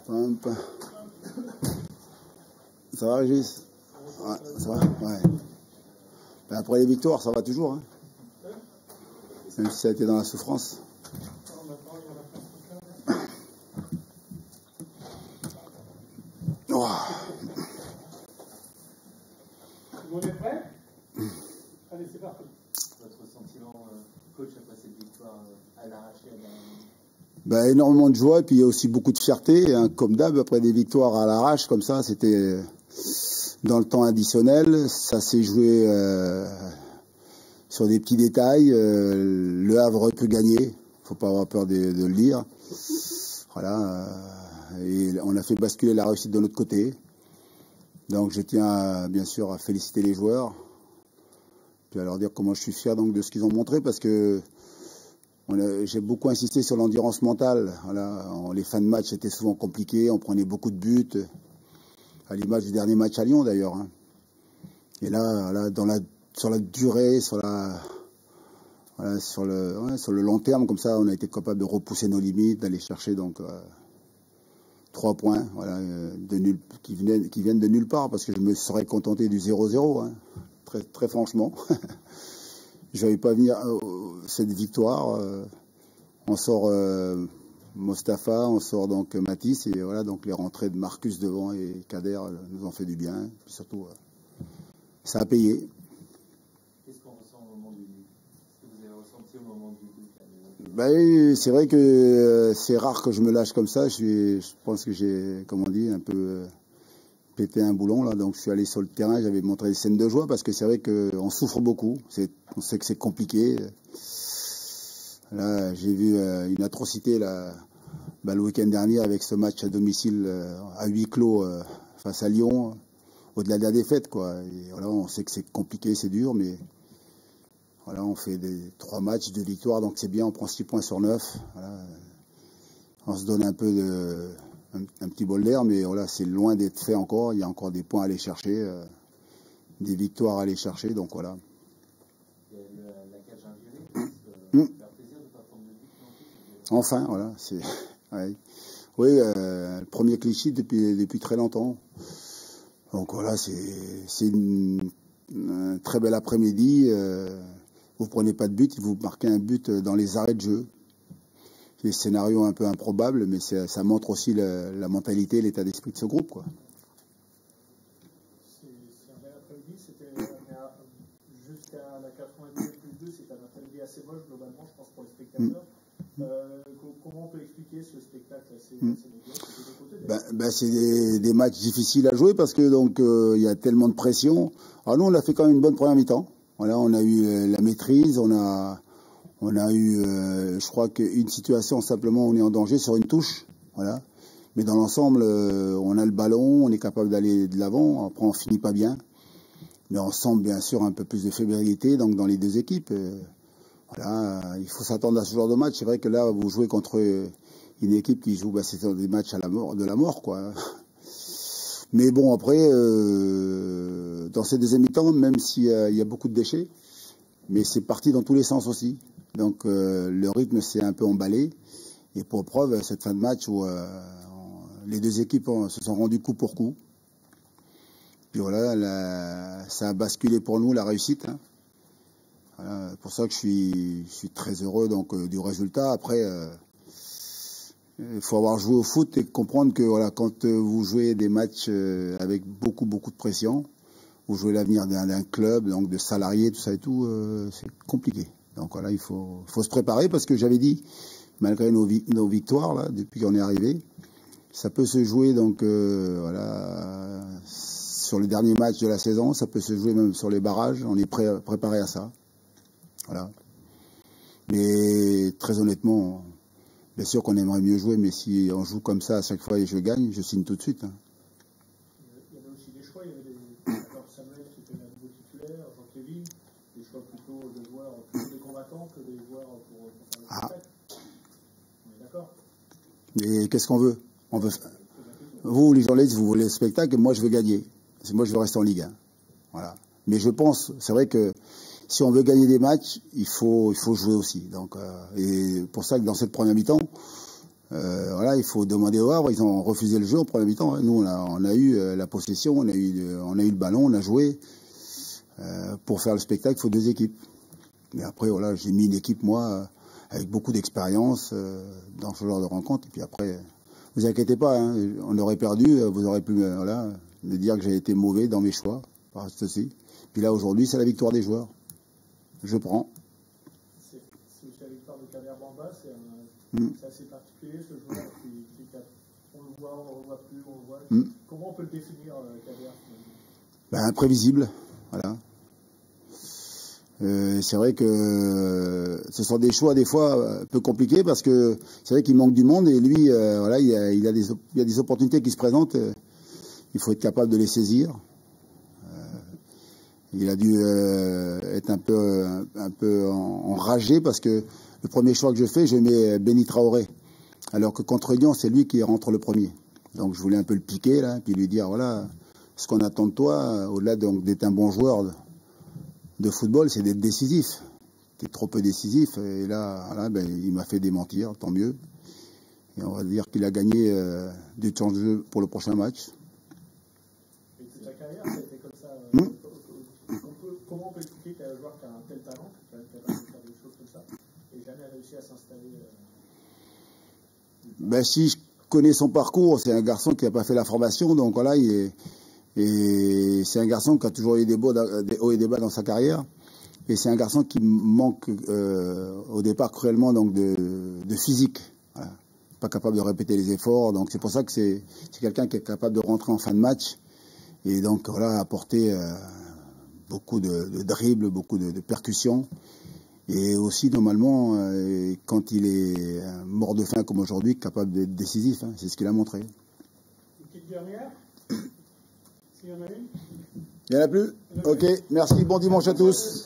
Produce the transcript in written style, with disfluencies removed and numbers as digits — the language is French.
Pump. Ça va, Régis? Ouais, ça va? Ouais. Ben après les victoires, ça va toujours, hein. Même si ça a été dans la souffrance. Oh. Vous êtes prêts? Allez, c'est parti. Votre sentiment, coach, après cette victoire à l'arraché Ben, énormément de joie, et puis il y a aussi beaucoup de fierté, hein, comme d'hab, après des victoires à l'arrache, comme ça, c'était dans le temps additionnel, ça s'est joué sur des petits détails, le Havre aurait pu gagner, faut pas avoir peur de le dire, voilà, et on a fait basculer la réussite de notre côté, donc je tiens bien sûr à féliciter les joueurs, puis à leur dire comment je suis fier donc de ce qu'ils ont montré, parce que j'ai beaucoup insisté sur l'endurance mentale. Voilà. Les fins de match étaient souvent compliqués, on prenait beaucoup de buts, à l'image du dernier match à Lyon d'ailleurs. Hein. Et là, sur la durée, sur le long terme, comme ça, on a été capable de repousser nos limites, d'aller chercher donc 3 points, voilà, qui viennent de nulle part, parce que je me serais contenté du 0-0, hein, très franchement. Je n'avais pas venir cette victoire. On sort Mostafa, on sort donc Matisse, et voilà, donc les rentrées de Marcus devant et Kader nous ont fait du bien. Puis surtout, ça a payé. Qu'est-ce qu'on ressent au moment du but? Qu'est-ce que vous avez ressenti au moment du but? Ben, c'est vrai que c'est rare que je me lâche comme ça. Je pense que j'ai, comme on dit, un peu pété un boulon là, donc je suis allé sur le terrain, j'avais montré des scènes de joie parce que c'est vrai qu'on souffre beaucoup, on sait que c'est compliqué. Là, j'ai vu une atrocité là, le week-end dernier avec ce match à domicile à huis clos face à Lyon, au-delà de la défaite, quoi. Et voilà, on sait que c'est compliqué, c'est dur, mais voilà, on fait 3 matchs, 2 victoires, donc c'est bien, on prend 6 points sur 9. Voilà. On se donne un peu un petit bol d'air, mais voilà, c'est loin d'être fait encore. Il y a encore des points à aller chercher, des victoires à aller chercher, donc voilà. Il y a la cage inviolée, ça fait plaisir de ne pas prendre de but non plus. Enfin, voilà, c'est ouais. Oui, le premier cliché depuis très longtemps. Donc voilà, c'est un très bel après-midi. Vous prenez pas de but, vous marquez un but dans les arrêts de jeu. Des scénarios un peu improbables, mais ça montre aussi la mentalité, l'état d'esprit de ce groupe, quoi. C'est un bel après-midi, c'était jusqu'à la 92+2, c'était un après-midi assez moche globalement, je pense, pour les spectateurs. Comment on peut expliquer ce spectacle assez médiocre? C'est des matchs difficiles à jouer parce que donc il y a tellement de pression. Alors nous, on a fait quand même une bonne première mi-temps. Voilà, on a eu la maîtrise, on a eu, je crois qu'une situation simplement, on est en danger sur une touche, voilà. Mais dans l'ensemble, on a le ballon, on est capable d'aller de l'avant. Après, on finit pas bien, mais on sent bien sûr un peu plus de fébrilité donc dans les deux équipes. Voilà, il faut s'attendre à ce genre de match. C'est vrai que là, vous jouez contre une équipe qui joue, c'est des matchs à de la mort, quoi. Mais bon, après, dans ces deuxième mi-temps, même s'il y a beaucoup de déchets, mais c'est parti dans tous les sens aussi. Donc le rythme s'est un peu emballé. Et pour preuve, cette fin de match où les deux équipes se sont rendues coup pour coup. Puis voilà, ça a basculé pour nous la réussite. Hein. Voilà, pour ça que je suis très heureux donc du résultat. Après, il faut avoir joué au foot et comprendre que voilà, quand vous jouez des matchs avec beaucoup de pression, vous jouez l'avenir d'un club, donc de salariés, tout ça et tout, c'est compliqué. Donc voilà, il faut se préparer parce que j'avais dit, malgré nos victoires là, depuis qu'on est arrivé, ça peut se jouer donc voilà sur les derniers matchs de la saison, ça peut se jouer même sur les barrages. On est préparé à ça. Voilà. Mais très honnêtement, bien sûr qu'on aimerait mieux jouer, mais si on joue comme ça à chaque fois et je gagne, je signe tout de suite. Hein. Il y avait aussi des choix, il y avait Samuel qui était un nouveau titulaire, Jean-Kévin, des choix plutôt de joueurs plutôt des combattants que des joueurs pour faire le spectacle. On est d'accord? Et qu'est-ce qu'on veut? Vous, les journalistes, vous voulez le spectacle, et moi je veux gagner. Moi je veux rester en Ligue 1. Voilà. Mais je pense, c'est vrai que si on veut gagner des matchs, il faut jouer aussi. Donc, et pour ça que dans cette première mi-temps, Voilà, il faut demander au Havre, ils ont refusé le jeu en première mi-temps. Hein. Nous, on a eu la possession, on a eu le ballon, on a joué. Pour faire le spectacle, il faut 2 équipes. Mais après, voilà, j'ai mis une équipe, moi, avec beaucoup d'expérience dans ce genre de rencontre. Et puis après, vous inquiétez pas, hein, on aurait perdu, vous aurez pu voilà, me dire que j'ai été mauvais dans mes choix, par ceci. Puis là, aujourd'hui, c'est la victoire des joueurs. Je prends. C'est la victoire de Kader Bamba, c'est assez particulier ce joueur on le voit, on le revoit plus, on le voit. Comment on peut le définir, Kader? Imprévisible, voilà. C'est vrai que ce sont des choix des fois un peu compliqués parce que c'est vrai qu'il manque du monde et lui, voilà, il y a des opportunités qui se présentent. Il faut être capable de les saisir. Il a dû être un peu enragé parce que le premier choix que je fais, je mets Béni Traoré. Alors que contre Lyon, c'est lui qui rentre le premier. Donc je voulais un peu le piquer là, puis lui dire voilà, ce qu'on attend de toi, au-delà d'être un bon joueur de football, c'est d'être décisif. Tu es trop peu décisif. Et là, voilà, il m'a fait démentir, tant mieux. Et on va dire qu'il a gagné du temps de jeu pour le prochain match. Et toute sa carrière, ça a été comme ça. Comment on peut expliquer qu'un joueur qui a un tel talent, qui est capable de faire des choses comme ça, et jamais réussi à s'installer Si je connais son parcours, c'est un garçon qui n'a pas fait la formation, donc voilà, et c'est un garçon qui a toujours eu des hauts et des bas dans sa carrière. Et c'est un garçon qui manque au départ cruellement donc de physique. Voilà. Pas capable de répéter les efforts. Donc c'est pour ça que c'est quelqu'un qui est capable de rentrer en fin de match. Et donc voilà, apporter beaucoup de dribbles, beaucoup de percussions. Et aussi normalement, quand il est mort de faim comme aujourd'hui, capable d'être décisif. Hein. C'est ce qu'il a montré. Une petite dernière. S'il y en a une. Il n'y en a plus? Ok, merci, bon dimanche à tous.